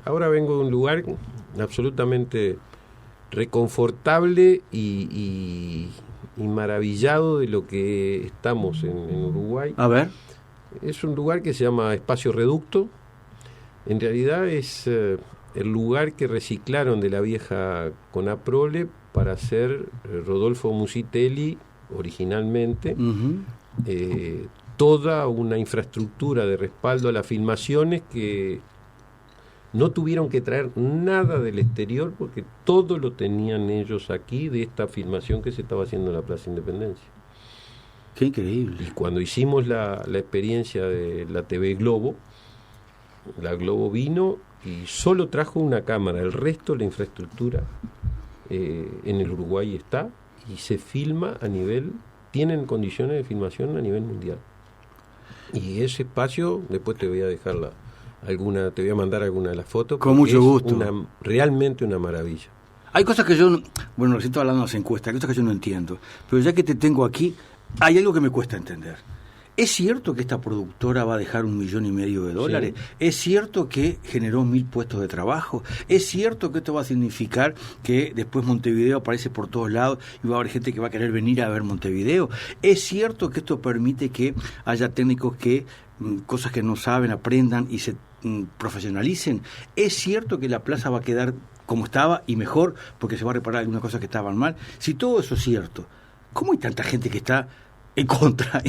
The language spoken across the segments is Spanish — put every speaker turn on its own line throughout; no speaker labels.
Ahora vengo de un lugar absolutamente reconfortable y maravillado de lo que estamos en Uruguay.
A ver.
Es un lugar que se llama Espacio Reducto. En realidad es el lugar que reciclaron de la vieja Conaprole para hacer Rodolfo Musitelli originalmente. Toda una infraestructura de respaldo a las filmaciones que no tuvieron que traer nada del exterior porque todo lo tenían ellos aquí de esta filmación que se estaba haciendo en la Plaza Independencia.
¡Qué increíble!
Y cuando hicimos la experiencia de la TV Globo, la Globo vino y solo trajo una cámara, el resto de la infraestructura en el Uruguay está y se filma a nivel, tienen condiciones de filmación a nivel mundial. Y ese espacio, después te voy a dejar te voy a mandar alguna de las fotos.
Con mucho gusto.
Realmente una maravilla.
Hay cosas que yo, bueno, recién estoy hablando de las encuestas, hay cosas que yo no entiendo, pero ya que te tengo aquí, hay algo que me cuesta entender. ¿Es cierto que esta productora va a dejar $1,5 millones? Sí. ¿Es cierto que generó 1.000 puestos de trabajo? ¿Es cierto que esto va a significar que después Montevideo aparece por todos lados y va a haber gente que va a querer venir a ver Montevideo? ¿Es cierto que esto permite que haya técnicos que cosas que no saben aprendan y se profesionalicen? ¿Es cierto que la plaza va a quedar como estaba y mejor porque se va a reparar algunas cosas que estaban mal? Si todo eso es cierto, ¿cómo hay tanta gente que está en contra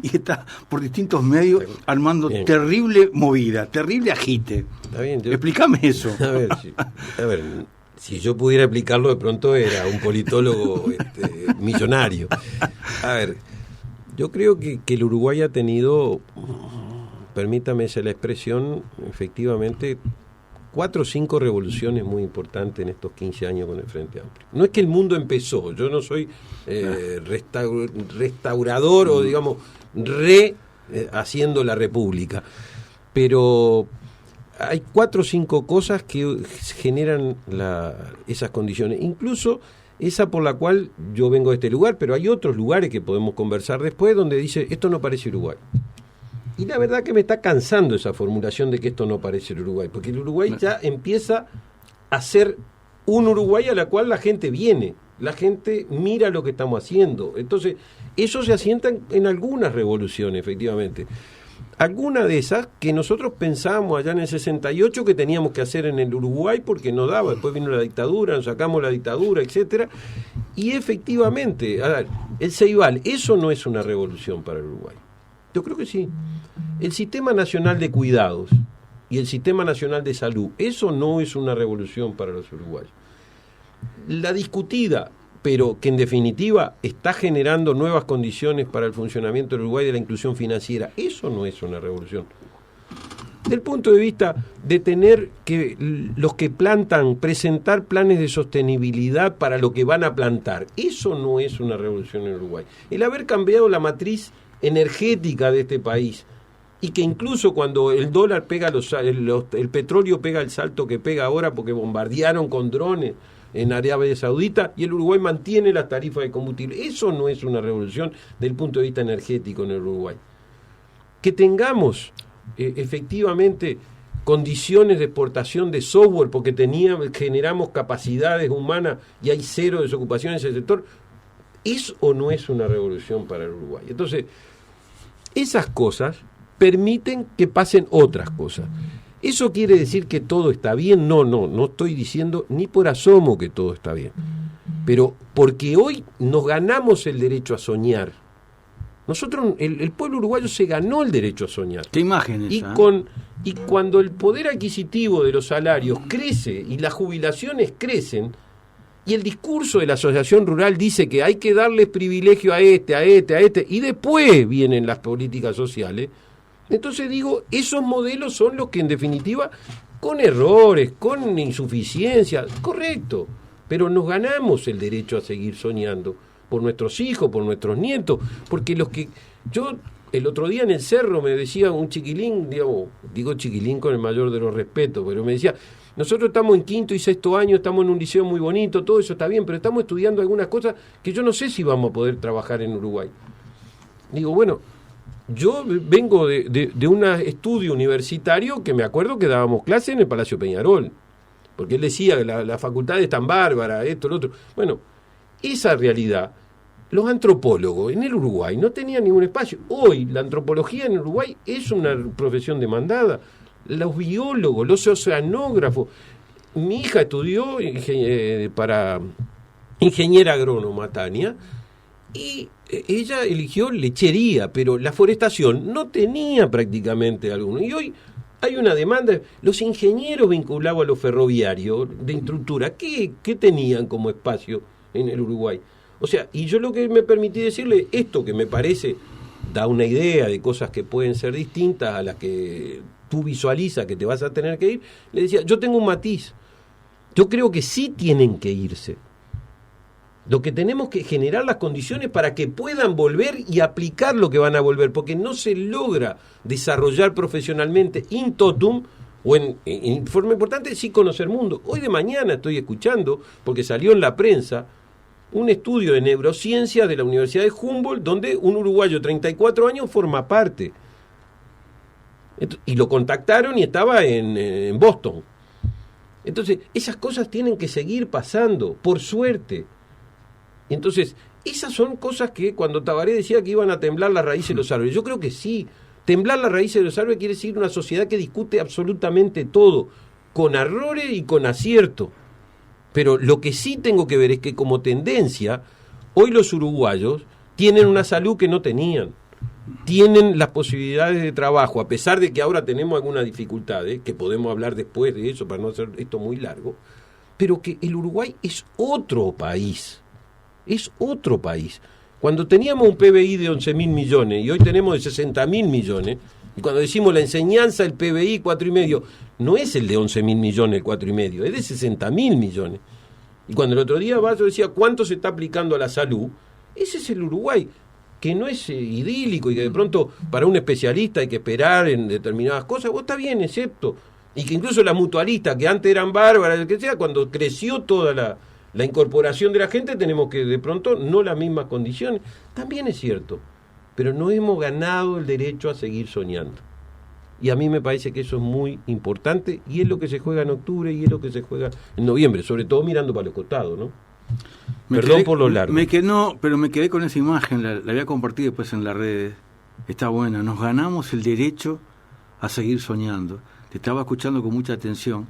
y está por distintos medios armando terrible movida, terrible agite?
Está bien,
explícame eso.
A ver, si yo pudiera explicarlo, de pronto era un politólogo millonario. A ver, yo creo que el Uruguay ha tenido, permítame esa la expresión, efectivamente 4 o 5 revoluciones muy importantes en estos 15 años con el Frente Amplio. No es que el mundo empezó, yo no soy restaurador o digamos haciendo la República, pero hay 4 o 5 cosas que generan esas condiciones, incluso esa por la cual yo vengo de este lugar, pero hay otros lugares que podemos conversar después donde dice, esto no parece Uruguay. Y la verdad que me está cansando esa formulación de que esto no parece el Uruguay, porque el Uruguay ya empieza a ser un Uruguay a la cual la gente viene, la gente mira lo que estamos haciendo. Entonces, eso se asienta en algunas revoluciones, efectivamente. Algunas de esas que nosotros pensábamos allá en el 68 que teníamos que hacer en el Uruguay porque no daba, después vino la dictadura, nos sacamos la dictadura, etcétera. Y efectivamente, a ver, el Ceibal, eso no es una revolución para el Uruguay. Yo creo que sí. El Sistema Nacional de Cuidados y el Sistema Nacional de Salud, eso no es una revolución para los uruguayos. La discutida, pero que en definitiva está generando nuevas condiciones para el funcionamiento del Uruguay de la inclusión financiera, eso no es una revolución. Del punto de vista de tener que los que plantan, presentar planes de sostenibilidad para lo que van a plantar, eso no es una revolución en Uruguay. El haber cambiado la matriz energética de este país y que incluso cuando el dólar pega el petróleo pega el salto que pega ahora porque bombardearon con drones en Arabia Saudita y el Uruguay mantiene las tarifas de combustible, eso no es una revolución desde el punto de vista energético en el Uruguay. Que tengamos efectivamente condiciones de exportación de software porque generamos capacidades humanas y hay 0 desocupación en ese sector, ¿es o no es una revolución para el Uruguay? Entonces, esas cosas permiten que pasen otras cosas. ¿Eso quiere decir que todo está bien? No estoy diciendo ni por asomo que todo está bien. Pero porque hoy nos ganamos el derecho a soñar. Nosotros, el pueblo uruguayo se ganó el derecho a soñar.
¿Qué imagen
y cuando el poder adquisitivo de los salarios crece y las jubilaciones crecen, y el discurso de la Asociación Rural dice que hay que darles privilegio a este, y después vienen las políticas sociales, entonces digo, esos modelos son los que en definitiva, con errores, con insuficiencias, correcto, pero nos ganamos el derecho a seguir soñando por nuestros hijos, por nuestros nietos, porque yo el otro día en el cerro me decía un chiquilín, digo chiquilín con el mayor de los respetos, pero me decía, nosotros estamos en 5º y 6º año, estamos en un liceo muy bonito, todo eso está bien, pero estamos estudiando algunas cosas que yo no sé si vamos a poder trabajar en Uruguay. Digo, bueno, yo vengo de un estudio universitario que me acuerdo que dábamos clase en el Palacio Peñarol, porque él decía que la facultad es tan bárbara, esto, lo otro. Bueno, esa realidad, los antropólogos en el Uruguay no tenían ningún espacio. Hoy la antropología en Uruguay es una profesión demandada. Los biólogos, los oceanógrafos. Mi hija estudió para ingeniera agrónoma, Tania, y ella eligió lechería, pero la forestación no tenía prácticamente alguno. Y hoy hay una demanda. Los ingenieros vinculados a los ferroviarios de infraestructura, ¿qué tenían como espacio en el Uruguay? O sea, y yo lo que me permití decirle, esto que me parece da una idea de cosas que pueden ser distintas a las que tú visualizas que te vas a tener que ir, le decía, yo tengo un matiz. Yo creo que sí tienen que irse. Lo que tenemos que generar las condiciones para que puedan volver y aplicar lo que van a volver, porque no se logra desarrollar profesionalmente in totum o en forma importante sin conocer mundo. Hoy de mañana estoy escuchando, porque salió en la prensa, un estudio de neurociencia de la Universidad de Humboldt, donde un uruguayo de 34 años forma parte. Y lo contactaron y estaba en Boston. Entonces, esas cosas tienen que seguir pasando, por suerte. Entonces, esas son cosas que cuando Tabaré decía que iban a temblar las raíces de los árboles, yo creo que sí. Temblar las raíces de los árboles quiere decir una sociedad que discute absolutamente todo, con errores y con acierto. Pero lo que sí tengo que ver es que como tendencia, hoy los uruguayos tienen una salud que no tenían. Tienen las posibilidades de trabajo, a pesar de que ahora tenemos algunas dificultades, que podemos hablar después de eso para no hacer esto muy largo, pero que el Uruguay es otro país. Es otro país. Cuando teníamos un PBI de 11.000 millones y hoy tenemos de 60.000 millones, y cuando decimos la enseñanza, el PBI 4,5, no es el de 11.000 millones el 4,5, es de 60.000 millones. Y cuando el otro día yo decía cuánto se está aplicando a la salud, ese es el Uruguay, que no es idílico y que de pronto para un especialista hay que esperar en determinadas cosas, vos está bien, excepto, y que incluso las mutualistas que antes eran bárbaras, el que sea, cuando creció toda la incorporación de la gente, tenemos que de pronto no las mismas condiciones. También es cierto, pero no hemos ganado el derecho a seguir soñando. Y a mí me parece que eso es muy importante y es lo que se juega en octubre y es lo que se juega en noviembre, sobre todo mirando para los costados, ¿no? Perdón por lo largo.
Pero me quedé con esa imagen, la voy a compartir después en las redes. Está buena, nos ganamos el derecho a seguir soñando. Te estaba escuchando con mucha atención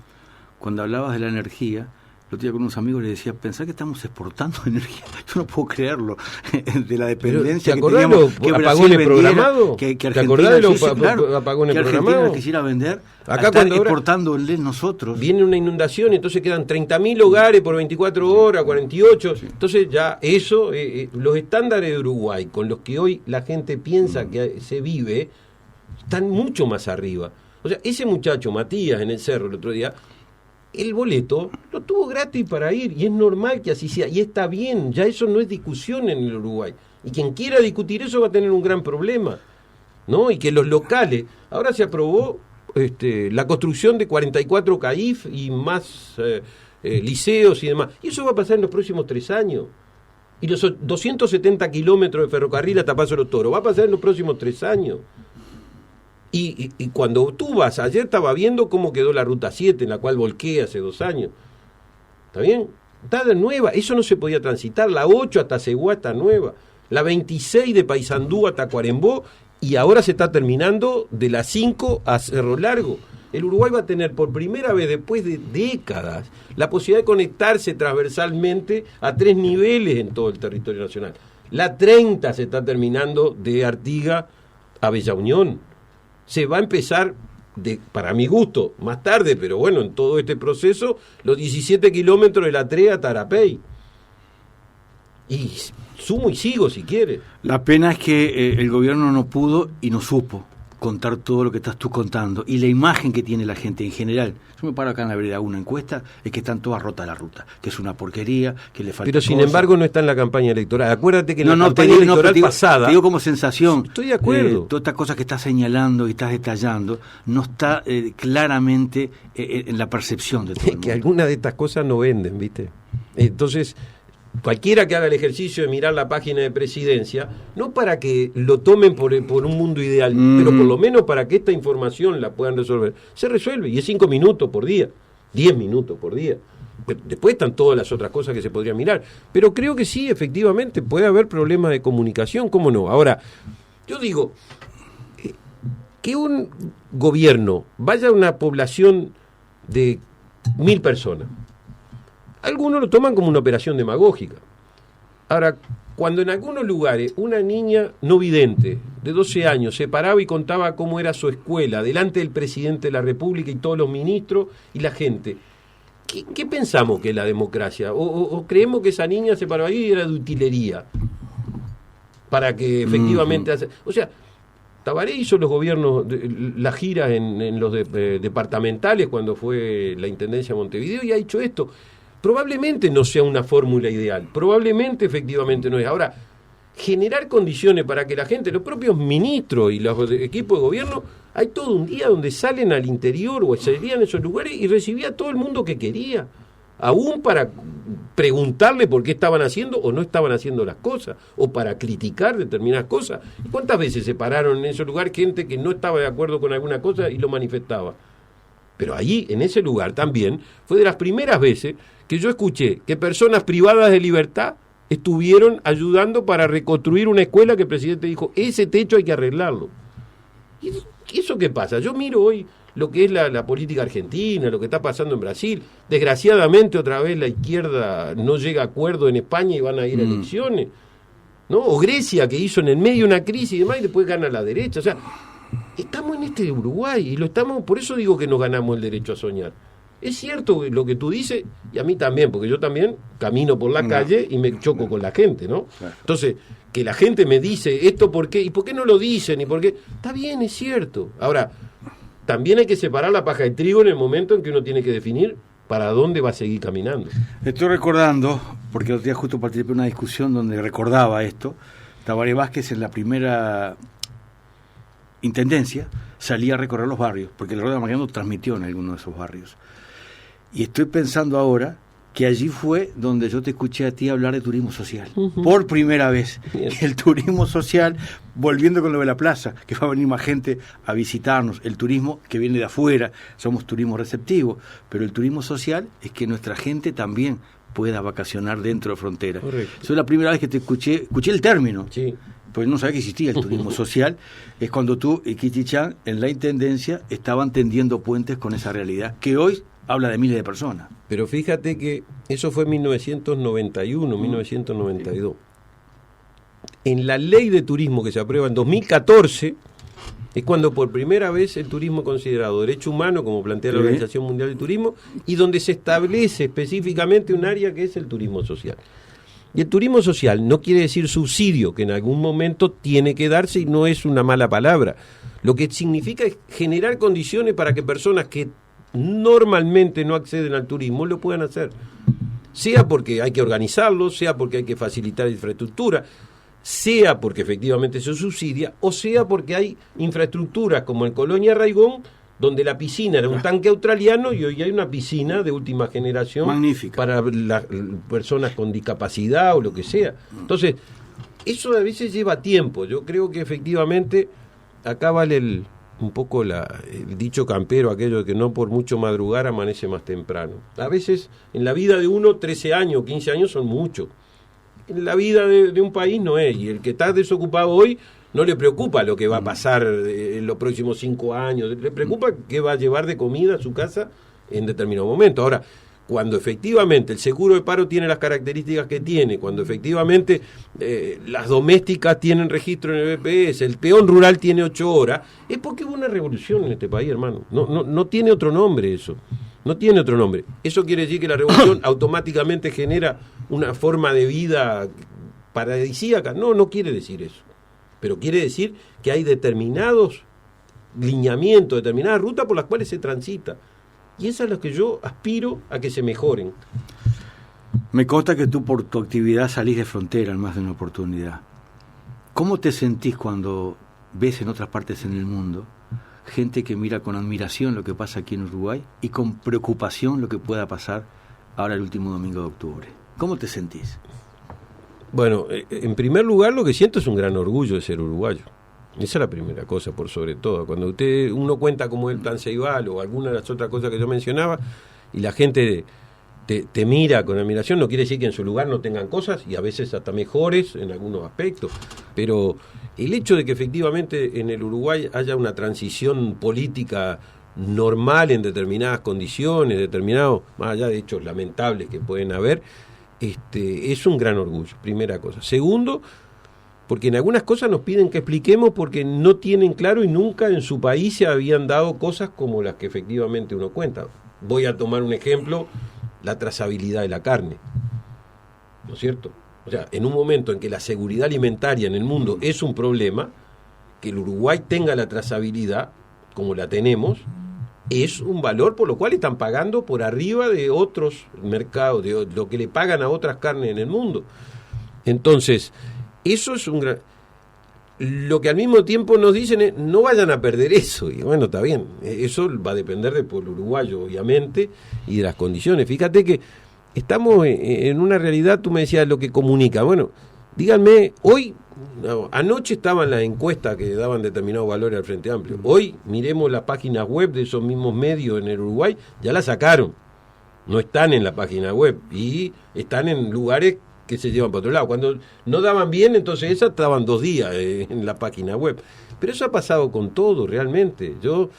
cuando hablabas de la energía. El otro día con unos amigos les decía, pensá que estamos exportando energía. Yo no puedo creerlo, de la dependencia
que
teníamos.
¿Te acordás de los apagones programados?
Que
¿Te acordás de los
apagones programados? Argentina quisiera vender,
acá cuando
exportándoles nosotros.
Viene una inundación y entonces quedan 30.000 hogares por 24 horas, 48. Sí. Entonces ya eso, los estándares de Uruguay, con los que hoy la gente piensa que se vive, están mucho más arriba. O sea, ese muchacho, Matías, en el cerro el otro día, el boleto lo tuvo gratis para ir y es normal que así sea y está bien, ya eso no es discusión en el Uruguay y quien quiera discutir eso va a tener un gran problema, ¿no? Y que los locales, ahora se aprobó la construcción de 44 CAIF y más liceos y demás, y eso va a pasar en los próximos 3 años y los 270 kilómetros de ferrocarril hasta Paso de los Toros va a pasar en los próximos 3 años. Y cuando tú vas, ayer estaba viendo cómo quedó la Ruta 7, en la cual volqué hace 2 años. ¿Está bien? Está de nueva, eso no se podía transitar. La 8 hasta Ceguá está nueva. La 26 de Paysandú hasta Cuarembó, y ahora se está terminando de la 5 a Cerro Largo. El Uruguay va a tener por primera vez después de décadas la posibilidad de conectarse transversalmente a 3 niveles en todo el territorio nacional. La 30 se está terminando de Artigas a Bella Unión. Se va a empezar, para mi gusto, más tarde, pero bueno, en todo este proceso, los 17 kilómetros de la TREA a Tarapey. Y sumo y sigo si quiere.
La pena es que el gobierno no pudo y no supo contar todo lo que estás tú contando. Y la imagen que tiene la gente en general. Yo me paro acá en la vereda, una encuesta, es que están todas rotas la ruta, que es una porquería, que le falta.
Pero sin embargo no está en la campaña electoral. Acuérdate que en la campaña electoral pasada.
Te digo como sensación.
Estoy de acuerdo.
Todas estas cosas que estás señalando y estás detallando, no está claramente en la percepción de todo el mundo.
Que algunas de estas cosas no venden, ¿viste? Entonces, cualquiera que haga el ejercicio de mirar la página de Presidencia, no para que lo tomen por un mundo ideal, pero por lo menos para que esta información la puedan resolver. Se resuelve, y es 5 minutos por día, 10 minutos por día. Después están todas las otras cosas que se podrían mirar. Pero creo que sí, efectivamente, puede haber problemas de comunicación, ¿cómo no? Ahora, yo digo, que un gobierno vaya a una población de 1.000 personas, algunos lo toman como una operación demagógica. Ahora, cuando en algunos lugares una niña no vidente de 12 años se paraba y contaba cómo era su escuela delante del presidente de la República y todos los ministros y la gente, ¿qué pensamos que es la democracia? ¿O creemos que esa niña se paraba ahí y era de utilería? Para que efectivamente... O sea, Tabaré hizo los gobiernos, las giras en los departamentales cuando fue la Intendencia de Montevideo y ha hecho esto. Probablemente no sea una fórmula ideal, probablemente efectivamente no es. Ahora, generar condiciones para que la gente, los propios ministros y los equipos de gobierno, hay todo un día donde salen al interior o salían a esos lugares y recibía a todo el mundo que quería, aún para preguntarle por qué estaban haciendo o no estaban haciendo las cosas, o para criticar determinadas cosas. ¿Y cuántas veces se pararon en ese lugar gente que no estaba de acuerdo con alguna cosa y lo manifestaba? Pero allí, en ese lugar también, fue de las primeras veces que yo escuché que personas privadas de libertad estuvieron ayudando para reconstruir una escuela que el presidente dijo, ese techo hay que arreglarlo. ¿Y eso qué pasa? Yo miro hoy lo que es la política argentina, lo que está pasando en Brasil. Desgraciadamente otra vez la izquierda no llega a acuerdo en España y van a ir a elecciones, ¿no? O Grecia, que hizo en el medio una crisis y demás y después gana la derecha. O sea, estamos en este Uruguay y lo estamos, por eso digo que nos ganamos el derecho a soñar. Es cierto lo que tú dices, y a mí también, porque yo también camino por la calle y me choco con la gente, ¿no? Entonces, que la gente me dice esto, ¿por qué? ¿Y por qué no lo dicen? ¿Y por qué? Está bien, es cierto. Ahora, también hay que separar la paja del trigo en el momento en que uno tiene que definir para dónde va a seguir caminando.
Estoy recordando, porque el otro día justo participé en una discusión donde recordaba esto, Tabaré Vázquez en la primera intendencia salía a recorrer los barrios, porque el Radio Mariano transmitió en alguno de esos barrios. Y estoy pensando ahora que allí fue donde yo te escuché a ti hablar de turismo social. Por primera vez. Bien. El turismo social, volviendo con lo de la plaza, que va a venir más gente a visitarnos. El turismo que viene de afuera, somos turismo receptivo. Pero el turismo social es que nuestra gente también pueda vacacionar dentro de fronteras. Eso es la primera vez que te escuché el término. Sí. Pues no sabía que existía el turismo social. Es cuando tú y Kitty Chan en la Intendencia estaban tendiendo puentes con esa realidad, que hoy habla de miles de personas.
Pero fíjate que eso fue en 1991, 1992. En la ley de turismo que se aprueba en 2014, es cuando por primera vez el turismo es considerado derecho humano, como plantea la Organización Mundial del Turismo, y donde se establece específicamente un área que es el turismo social. Y el turismo social no quiere decir subsidio, que en algún momento tiene que darse y no es una mala palabra. Lo que significa es generar condiciones para que personas que normalmente no acceden al turismo lo puedan hacer, sea porque hay que organizarlo, sea porque hay que facilitar infraestructura, sea porque efectivamente se subsidia, o sea porque hay infraestructuras como en Colonia Raigón, donde la piscina era un tanque australiano y hoy hay una piscina de última generación. Magnífica. Para las personas con discapacidad o lo que sea. Entonces, eso a veces lleva tiempo. Yo creo que efectivamente acá vale un poco el dicho campero, aquello de que no por mucho madrugar amanece más temprano. A veces en la vida de uno 13 años, 15 años son mucho. En la vida de un país no es, y el que está desocupado hoy no le preocupa lo que va a pasar en los próximos 5 años, le preocupa qué va a llevar de comida a su casa en determinado momento. Ahora, cuando efectivamente el seguro de paro tiene las características que tiene, cuando efectivamente las domésticas tienen registro en el BPS, el peón rural tiene 8 horas, es porque hubo una revolución en este país, hermano. No tiene otro nombre eso. No tiene otro nombre. ¿Eso quiere decir que la revolución automáticamente genera una forma de vida paradisíaca? No quiere decir eso. Pero quiere decir que hay determinados lineamientos, determinadas rutas por las cuales se transita. Y esas son las que yo aspiro a que se mejoren.
Me consta que tú por tu actividad salís de frontera en más de una oportunidad. ¿Cómo te sentís cuando ves en otras partes en el mundo gente que mira con admiración lo que pasa aquí en Uruguay y con preocupación lo que pueda pasar ahora el último domingo de octubre? ¿Cómo te sentís?
Bueno, en primer lugar lo que siento es un gran orgullo de ser uruguayo. Esa es la primera cosa, por sobre todo. Cuando uno cuenta como el Plan Ceibal o alguna de las otras cosas que yo mencionaba, y la gente te mira con admiración, no quiere decir que en su lugar no tengan cosas, y a veces hasta mejores en algunos aspectos, pero el hecho de que efectivamente en el Uruguay haya una transición política normal en determinadas condiciones, determinados, más allá de hechos lamentables que pueden haber, es un gran orgullo, primera cosa. Segundo, porque en algunas cosas nos piden que expliquemos porque no tienen claro y nunca en su país se habían dado cosas como las que efectivamente uno cuenta. Voy a tomar un ejemplo, la trazabilidad de la carne, ¿no es cierto? O sea, en un momento en que la seguridad alimentaria en el mundo es un problema, que el Uruguay tenga la trazabilidad, como la tenemos, es un valor por lo cual están pagando por arriba de otros mercados, de lo que le pagan a otras carnes en el mundo. Entonces, eso es un gran... Lo que al mismo tiempo nos dicen es, no vayan a perder eso. Y bueno, está bien, eso va a depender del pueblo uruguayo, obviamente, y de las condiciones. Fíjate que estamos en una realidad, tú me decías lo que comunica. Bueno, díganme, anoche estaban las encuestas que daban determinados valores al Frente Amplio. Hoy miremos las páginas web de esos mismos medios en el Uruguay, ya las sacaron. No están en la página web y están en lugares que se llevan para otro lado. Cuando no daban bien, entonces esas estaban 2 días en la página web. Pero eso ha pasado con todo, realmente. Yo,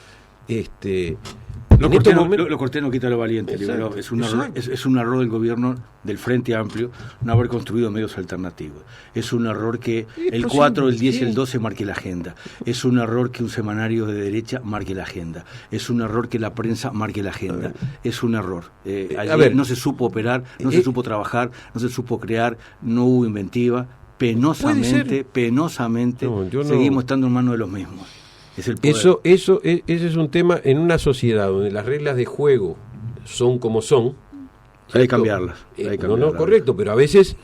lo cortés no quita lo valiente. Es un error del gobierno del Frente Amplio no haber construido medios alternativos. Es un error que el 4, el 10 y el 12 marque la agenda. Es un error que un semanario de derecha marque la agenda. Es un error que la prensa marque la agenda. Es un error. Ayer no se supo operar, no se supo trabajar, no se supo crear, no hubo inventiva. Penosamente, seguimos estando en manos de los mismos. Es el poder.
Ese es un tema en una sociedad donde las reglas de juego son como son.
Hay que cambiarlas.
No, correcto, pero a veces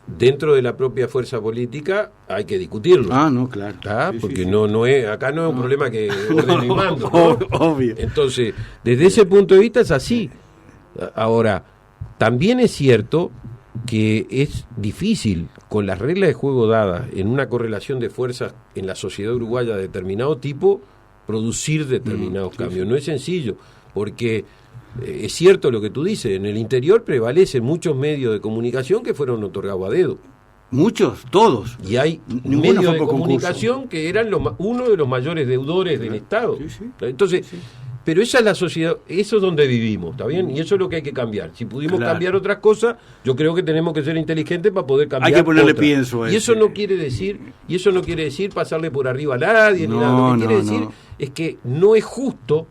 dentro de la propia fuerza política hay que discutirlo.
No, claro.
Porque no es, acá no es un problema que orden y mando, ¿no?
Obvio.
Entonces, desde ese punto de vista es así. Ahora, también es cierto que es difícil, con las reglas de juego dadas en una correlación de fuerzas en la sociedad uruguaya de determinado tipo, producir determinados cambios. No es sencillo, porque es cierto lo que tú dices, en el interior prevalecen muchos medios de comunicación que fueron otorgados a dedo.
Muchos, todos.
Y hay medios de comunicación que eran uno de los mayores deudores del Estado. Entonces... Pero esa es la sociedad, eso es donde vivimos, ¿está bien? Y eso es lo que hay que cambiar. Si pudimos cambiar otras cosas, yo creo que tenemos que ser inteligentes para poder cambiar.
Hay que ponerle
otras.
pienso a
y eso no quiere decir pasarle por arriba a nadie ni nada. Lo que quiere decir es que no es justo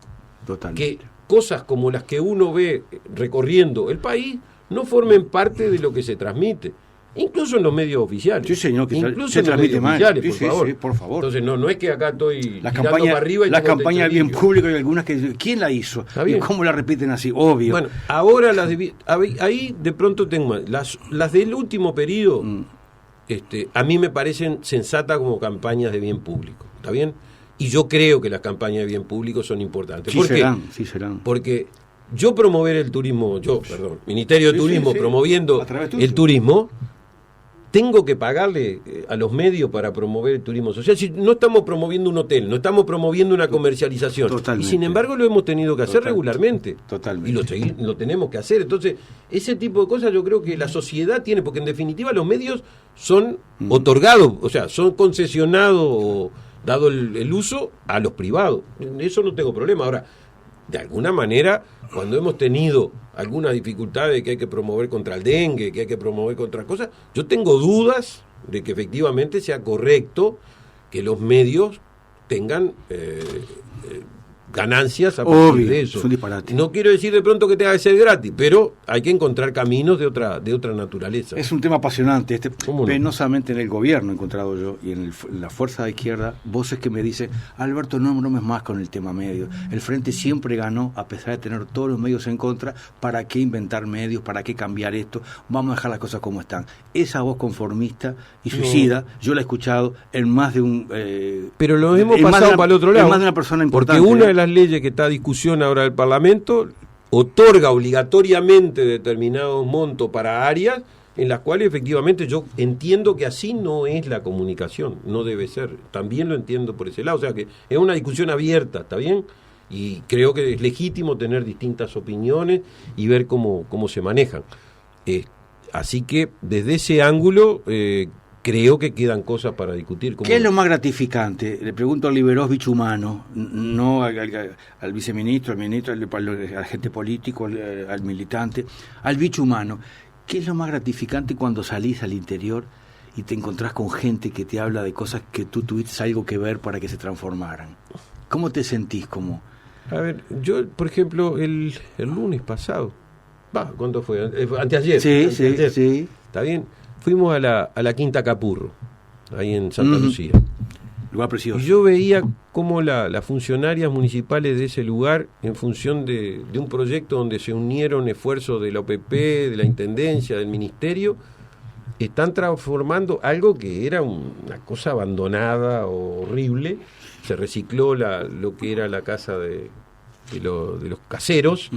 que cosas como las que uno ve recorriendo el país no formen parte de lo que se transmite. Incluso en los medios oficiales.
Sí, señor, que
incluso
se
en los medios oficiales, por favor.
Sí, por favor.
Entonces, no es que acá estoy
la campaña para arriba y la campaña del bien público y algunas que ¿quién la hizo? ¿Y cómo la repiten así? Obvio.
Bueno, ahora ahí de pronto tengo las del último periodo, a mí me parecen sensatas como campañas de bien público, ¿está bien? Y yo creo que las campañas de bien público son importantes.
Sí serán.
Porque yo promover el turismo, Ministerio de Turismo promoviendo el turismo, tengo que pagarle a los medios para promover el turismo social. Si no estamos promoviendo un hotel, no estamos promoviendo una comercialización.
Totalmente.
Y sin embargo lo hemos tenido que hacer regularmente.
Totalmente.
Y lo tenemos que hacer. Entonces, ese tipo de cosas yo creo que la sociedad tiene, porque en definitiva los medios son otorgados, o sea, son concesionados, dado el uso a los privados. Eso no tengo problema. Ahora, de alguna manera, cuando hemos tenido alguna dificultad de que hay que promover contra el dengue, que hay que promover contra cosas, yo tengo dudas de que efectivamente sea correcto que los medios tengan ganancias a partir de eso.
Es un disparate.
No quiero decir de pronto que tenga que ser gratis, pero hay que encontrar caminos de otra naturaleza.
Es un tema apasionante.
¿Cómo no?
Penosamente en el gobierno he encontrado yo y en la fuerza de izquierda voces que me dicen: Alberto, no bromes más con el tema medios. El Frente siempre ganó a pesar de tener todos los medios en contra. ¿Para qué inventar medios? ¿Para qué cambiar esto? Vamos a dejar las cosas como están. Esa voz conformista y suicida, yo la he escuchado en más de un...
pero lo hemos pasado para el otro lado.
En más de una persona importante.
Porque una de las leyes que está a discusión ahora del Parlamento otorga obligatoriamente determinados montos para áreas en las cuales efectivamente yo entiendo que así no es la comunicación, no debe ser. También lo entiendo por ese lado. O sea que es una discusión abierta, ¿está bien? Y creo que es legítimo tener distintas opiniones y ver cómo se manejan. Así que desde ese ángulo creo que quedan cosas para discutir.
¿Qué es lo más gratificante? Le pregunto al Liberós Humano, no al viceministro, al ministro, al agente político, al militante, al bicho humano. ¿Qué es lo más gratificante cuando salís al interior y te encontrás con gente que te habla de cosas que tú tuviste algo que ver para que se transformaran? ¿Cómo te sentís?
A ver, yo, por ejemplo, el lunes pasado, ¿cuándo fue? Anteayer.
Sí.
¿Está bien? Fuimos a la Quinta Capurro, ahí en Santa Lucía.
Lugar precioso.
Y yo veía cómo las funcionarias municipales de ese lugar, en función de un proyecto donde se unieron esfuerzos de la OPP, de la Intendencia, del Ministerio, están transformando algo que era una cosa abandonada, horrible. Se recicló lo que era la casa de los caseros,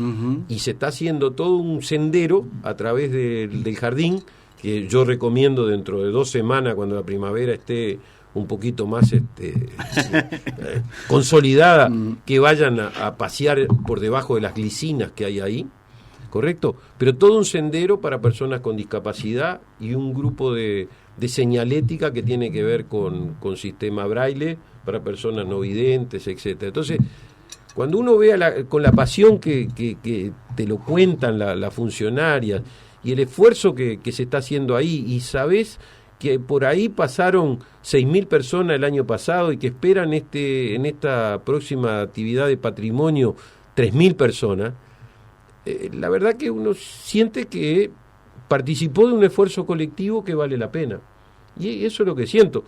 y se está haciendo todo un sendero a través del jardín, que yo recomiendo dentro de 2 semanas, cuando la primavera esté un poquito más consolidada, que vayan a pasear por debajo de las glicinas que hay ahí, ¿correcto? Pero todo un sendero para personas con discapacidad y un grupo de señalética que tiene que ver con sistema braille para personas no videntes, etcétera. Entonces, cuando uno ve con la pasión que te lo cuentan las funcionarias y el esfuerzo que se está haciendo ahí, y sabés que por ahí pasaron 6.000 personas el año pasado y que esperan en esta próxima actividad de patrimonio 3.000 personas, la verdad que uno siente que participó de un esfuerzo colectivo que vale la pena. Y eso es lo que siento.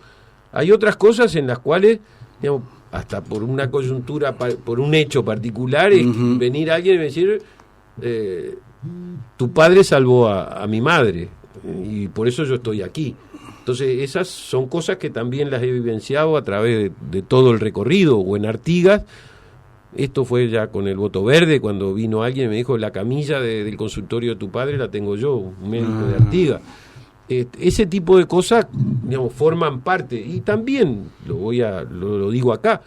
Hay otras cosas en las cuales, digamos, hasta por una coyuntura, por un hecho particular, es venir alguien y decir, tu padre salvó a mi madre y por eso yo estoy aquí. Entonces esas son cosas que también las he vivenciado a través de todo el recorrido, o en Artigas. Esto fue ya con el voto verde, cuando vino alguien y me dijo, la camilla del consultorio de tu padre la tengo yo, un médico de Artigas. Ese tipo de cosas, digamos, forman parte. Y también, lo digo acá,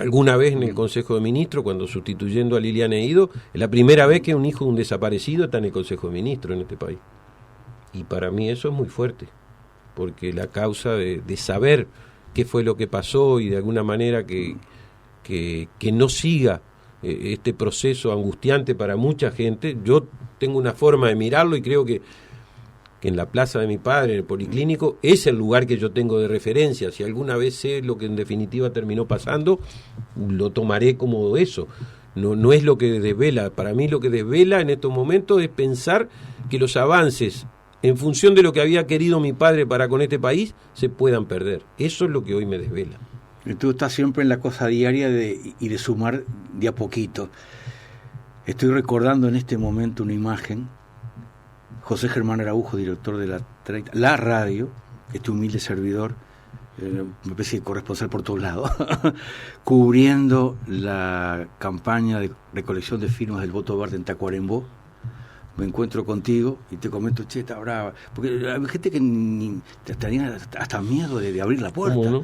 alguna vez en el Consejo de Ministros, cuando sustituyendo a Liliana Ido, es la primera vez que un hijo de un desaparecido está en el Consejo de Ministros en este país. Y para mí eso es muy fuerte, porque la causa de saber qué fue lo que pasó y de alguna manera que no siga este proceso angustiante para mucha gente. Yo tengo una forma de mirarlo y creo que en la plaza de mi padre, en el Policlínico, es el lugar que yo tengo de referencia. Si alguna vez sé lo que en definitiva terminó pasando, lo tomaré como eso. No es lo que desvela. Para mí lo que desvela en estos momentos es pensar que los avances en función de lo que había querido mi padre para con este país se puedan perder. Eso es lo que hoy me desvela.
Y tú estás siempre en la cosa diaria y de sumar de a poquito. Estoy recordando en este momento una imagen. José Germán Araujo, director de la radio, este humilde servidor, me parece que corresponsal por todos lados, cubriendo la campaña de recolección de firmas del voto verde en Tacuarembó. Me encuentro contigo y te comento, che, está brava. Porque hay gente que tenía hasta miedo de abrir la puerta.
¿Cómo no?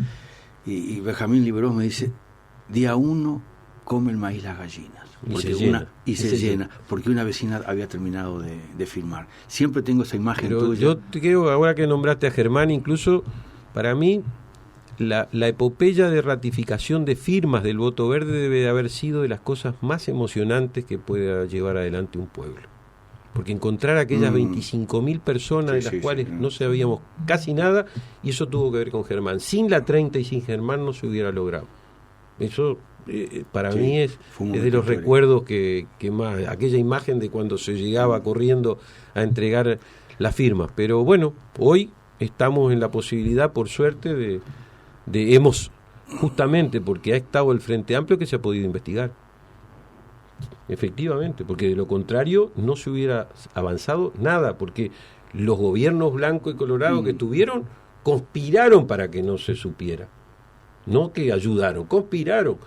Y Benjamín Liberós me dice, día 1 come el maíz las gallinas. Y se llena, porque una vecina había terminado de firmar. Siempre tengo esa imagen tuya.
Yo te quiero, ahora que nombraste a Germán, incluso para mí la epopeya de ratificación de firmas del voto verde debe de haber sido de las cosas más emocionantes que pueda llevar adelante un pueblo. Porque encontrar aquellas 25.000 personas de las cuales no sabíamos casi nada, y eso tuvo que ver con Germán. Sin la 30 y sin Germán no se hubiera logrado. Eso para mí es de los recuerdos que más, aquella imagen de cuando se llegaba corriendo a entregar las firmas. Pero bueno, hoy estamos en la posibilidad, por suerte, hemos, justamente porque ha estado el Frente Amplio, que se ha podido investigar. Efectivamente, porque de lo contrario no se hubiera avanzado nada, porque los gobiernos blanco y colorado que tuvieron conspiraron para que no se supiera, no que ayudaron, conspiraron.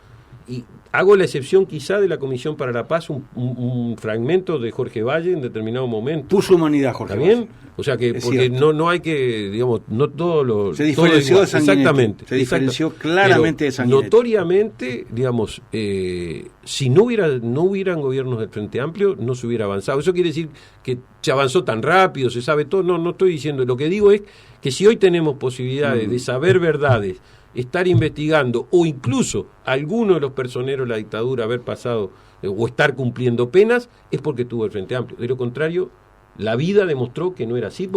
y hago la excepción quizá de la Comisión para la Paz, un fragmento de Jorge Valle en determinado momento.
Puso humanidad, Jorge
¿Está bien?
Valle.
O sea que,
Es
porque
cierto.
no hay que, digamos, no todo lo...
Se diferenció de Sanguinetti.
Exactamente.
Se diferenció claramente de Sanguinetti.
Notoriamente, digamos, si no hubieran gobiernos del Frente Amplio, no se hubiera avanzado. Eso quiere decir que se avanzó tan rápido, se sabe todo. No estoy diciendo. Lo que digo es que si hoy tenemos posibilidades de saber verdades, estar investigando, o incluso alguno de los personeros de la dictadura haber pasado o estar cumpliendo penas, es porque tuvo el Frente Amplio. De lo contrario, la vida demostró que no era así.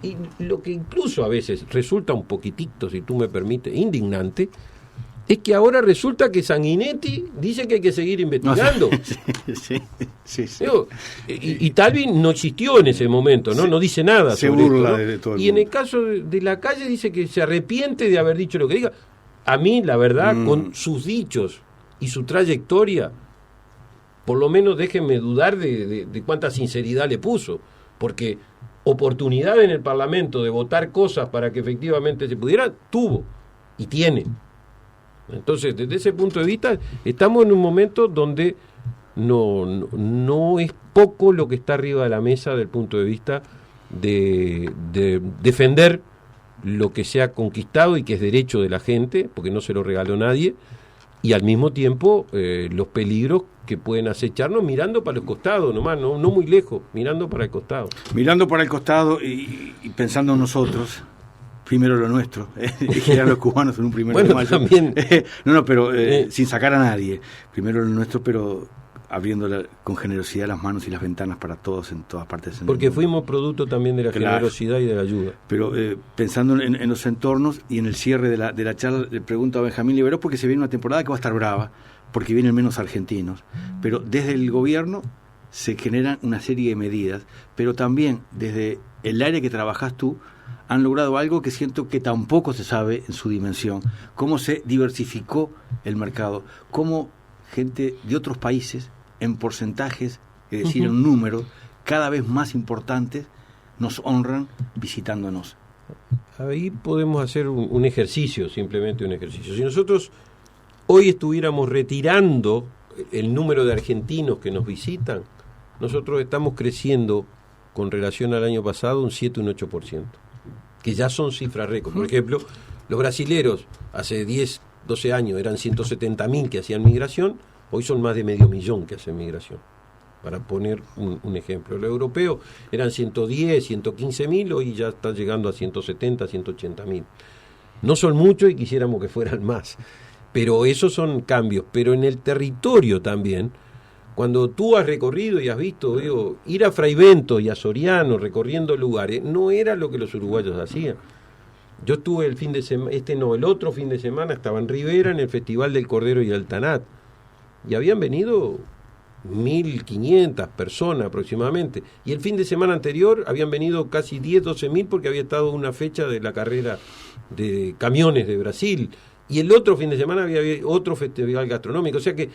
Y lo que incluso a veces resulta un poquitito, si tú me permites, indignante, es que ahora resulta que Sanguinetti dice que hay que seguir investigando.
Sí.
Digo, y Talvin no existió en ese momento, ¿no? No dice nada
Se
sobre
burla
esto, ¿no?
de todo el
Y en
mundo.
el caso de la calle dice que se arrepiente de haber dicho lo que diga. A mí, la verdad, con sus dichos y su trayectoria, por lo menos déjenme dudar de cuánta sinceridad le puso, porque oportunidad en el Parlamento de votar cosas para que efectivamente se pudiera, tuvo y tiene. Entonces, desde ese punto de vista, estamos en un momento donde no es poco lo que está arriba de la mesa del punto de vista de defender lo que se ha conquistado y que es derecho de la gente, porque no se lo regaló nadie, y al mismo tiempo los peligros que pueden acecharnos mirando para los costados, nomás, no muy lejos, mirando para el costado.
Mirando para el costado y pensando en nosotros, primero lo nuestro, eran los cubanos en un primero de mayo.
También.
Pero sin sacar a nadie, primero lo nuestro, pero abriendo con generosidad las manos y las ventanas para todos en todas partes del
Porque
mundo.
fuimos producto también de la generosidad y de la ayuda.
Pero pensando en los entornos y en el cierre de la charla, le pregunto a Benjamín Liberó, porque se viene una temporada que va a estar brava, porque vienen menos argentinos, pero desde el gobierno se generan una serie de medidas, pero también desde el área que trabajas tú, han logrado algo que siento que tampoco se sabe en su dimensión, cómo se diversificó el mercado, cómo gente de otros países, en porcentajes, es decir, en números cada vez más importantes, nos honran visitándonos.
Ahí podemos hacer un ejercicio, simplemente un ejercicio. Si nosotros hoy estuviéramos retirando el número de argentinos que nos visitan, nosotros estamos creciendo con relación al año pasado un 7, un 8%, que ya son cifras récord. Por ejemplo, los brasileros hace 10, 12 años eran 170.000 que hacían migración, hoy son más de 500.000 que hacen migración, para poner un ejemplo. Los europeos eran 110, 115.000, hoy ya están llegando a 170, 180.000. No son muchos y quisiéramos que fueran más, pero esos son cambios. Pero en el territorio también, cuando tú has recorrido y has visto, ir a Fraivento y a Soriano recorriendo lugares, no era lo que los uruguayos hacían. Yo estuve el fin de semana, el otro fin de semana estaba en Rivera en el Festival del Cordero y el Tanat, y habían venido 1.500 personas aproximadamente, y el fin de semana anterior habían venido casi 10, 12.000 porque había estado una fecha de la carrera de camiones de Brasil, y el otro fin de semana había otro festival gastronómico. O sea que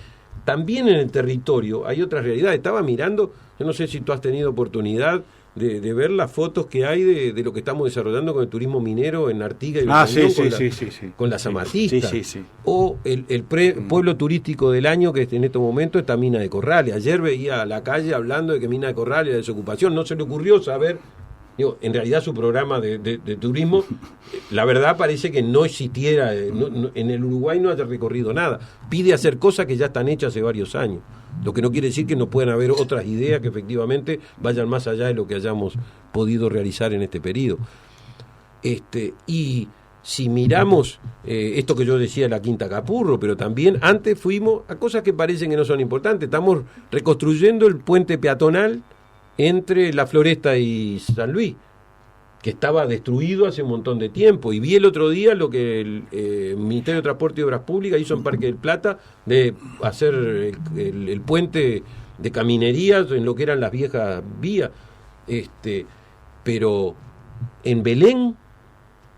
también en el territorio hay otras realidades. Estaba mirando, yo no sé si tú has tenido oportunidad de ver las fotos que hay de lo que estamos desarrollando con el turismo minero en Artigas y con las amatistas, o el pueblo turístico del año, que en este momento está Mina de Corrales. Ayer veía a la calle hablando de que Mina de Corrales era desocupación, no se le ocurrió saber, en realidad su programa de turismo, la verdad parece que no existiera, en el Uruguay no haya recorrido nada, pide hacer cosas que ya están hechas hace varios años. Lo que no quiere decir que no puedan haber otras ideas que efectivamente vayan más allá de lo que hayamos podido realizar en este periodo. Y si miramos esto que yo decía, la Quinta Capurro, pero también antes fuimos a cosas que parecen que no son importantes. Estamos reconstruyendo el puente peatonal entre La Floresta y San Luis, que estaba destruido hace un montón de tiempo, y vi el otro día lo que el Ministerio de Transporte y Obras Públicas hizo en Parque del Plata, de hacer el puente de caminerías en lo que eran las viejas vías, pero en Belén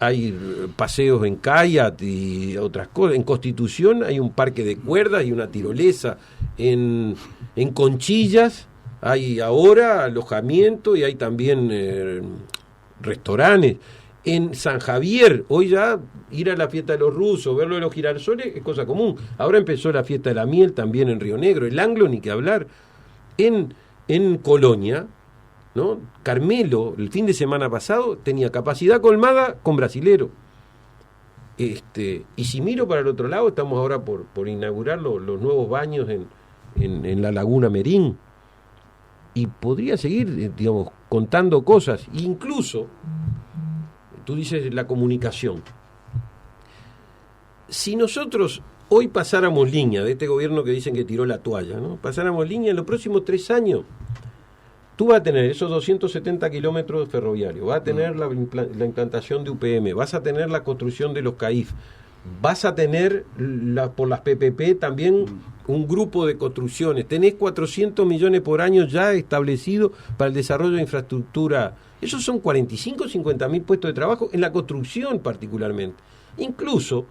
hay paseos en kayak y otras cosas, en Constitución hay un parque de cuerdas y una tirolesa, en Conchillas hay ahora alojamiento y hay también restaurantes, En San Javier, hoy ya ir a la fiesta de los rusos, verlo de los girasoles es cosa común. Ahora empezó la fiesta de la miel también en Río Negro, el Anglo ni que hablar. En Colonia, ¿no? Carmelo, el fin de semana pasado, tenía capacidad colmada con brasilero. Y si miro para el otro lado, estamos ahora por inaugurar los nuevos baños en la Laguna Merín. Y podría seguir, digamos, contando cosas. Incluso, tú dices la comunicación. Si nosotros hoy pasáramos línea de este gobierno que dicen que tiró la toalla, ¿no? Pasáramos línea en los próximos 3 años, tú vas a tener esos 270 kilómetros ferroviarios, vas a tener la implantación de UPM, vas a tener la construcción de los CAIF, vas a tener por las PPP también un grupo de construcciones, tenés 400 millones por año ya establecidos para el desarrollo de infraestructura. Esos son 45 o 50 mil puestos de trabajo en la construcción particularmente. Incluso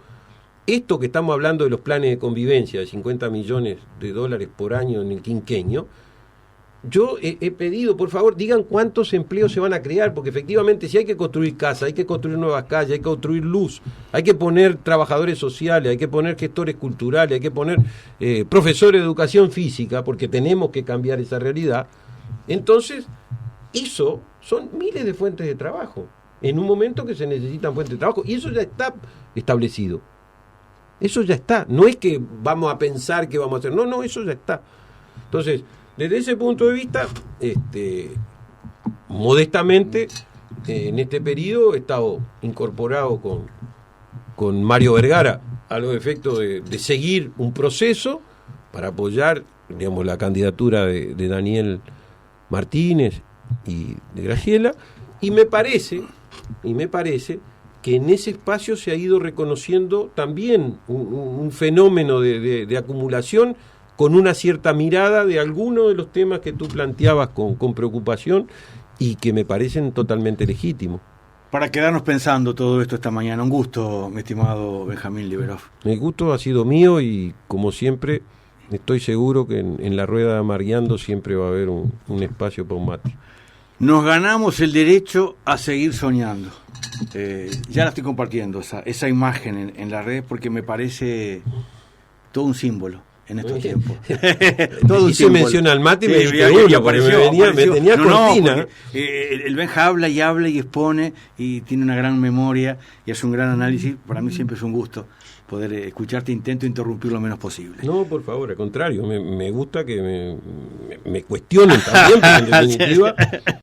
esto que estamos hablando de los planes de convivencia de 50 millones de dólares por año en el quinquenio, yo he pedido, por favor, digan cuántos empleos se van a crear, porque efectivamente si hay que construir casas, hay que construir nuevas calles, hay que construir luz, hay que poner trabajadores sociales, hay que poner gestores culturales, hay que poner profesores de educación física, porque tenemos que cambiar esa realidad. Entonces, eso son miles de fuentes de trabajo, en un momento que se necesitan fuentes de trabajo, y eso ya está establecido. Eso ya está, no es que vamos a pensar que vamos a hacer, no, eso ya está. Entonces, desde ese punto de vista, modestamente, en este periodo he estado incorporado con Mario Vergara a los efectos de seguir un proceso para apoyar, digamos, la candidatura de Daniel Martínez y de Graciela, y me parece que en ese espacio se ha ido reconociendo también un fenómeno de acumulación con una cierta mirada de algunos de los temas que tú planteabas con preocupación y que me parecen totalmente legítimos.
Para quedarnos pensando todo esto esta mañana, un gusto, mi estimado Benjamín Liberov.
El gusto ha sido mío y, como siempre, estoy seguro que en la rueda de Amargueando siempre va a haber un espacio para un mate.
Nos ganamos el derecho a seguir soñando. Ya la estoy compartiendo, esa imagen en la red, porque me parece todo un símbolo en estos tiempos.
Todo un símbolo. Menciona al mate y me dije, me tenía cortina.
El Benja habla y expone y tiene una gran memoria y hace un gran análisis. Para mí siempre es un gusto poder escucharte. Intento interrumpir lo menos posible.
No, por favor, al contrario, me gusta que me cuestionen también, porque en definitiva